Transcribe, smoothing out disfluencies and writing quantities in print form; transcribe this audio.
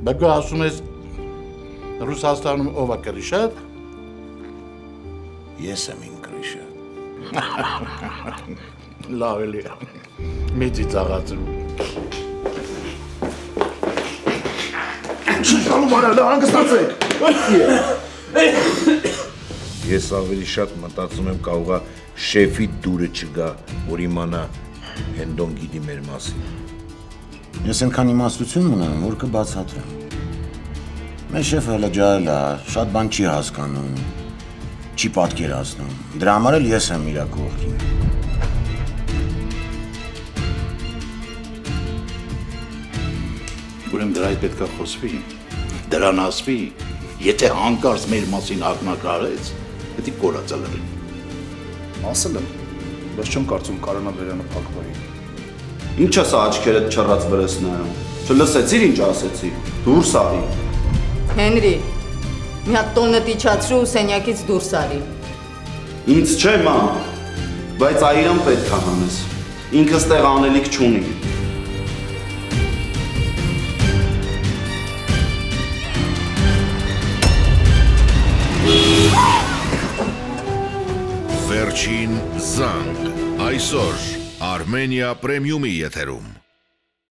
Բայց դու ասում ես Ռուսաստանում ով է կրիշը։ Ես եմ իմ կրիշը։ Լավ էլի։ Մի ծիծաղացրու։ Շալում արա, հանգստացեք։ Ես ավելի շատ մտածում եմ կաղուղա շեֆի դուրը չգա, որ իմանա Հենդոն գիտի մեր մասին։ Ես ենքան իմաստություն ունեմ, որ կբացատրեմ։ Մեր շեֆը հələ ջահել է, շատ բան չի հասկանում, չի պատկերացնում։ Դրա համար էլ ես եմ իր կողքին։ Ուրեմն դրա հետ պետք է խոսվի, դրան ասվի, եթե հանկարծ մեր մասին ակնարկարեց, պետք է կորածը լրի։ Ասել եմ, բայց չեմ կարծում Կարանաբերյանը փակվայի։ Ինչ ես աչքերդ չռած վրես նայում։ Չլսեցիր ինչ ասեցի։ Դուրս արի։ Հենրի, մի հատ տոնը տիչացրու ու սենյակից դուրս արի։ Ինձ չէ մա, բայց այրան պետք է հանես։ Ինքս տեղ անելիք չունի։ Վերջին զանգ այսօր Armenia Premium-ի եթերում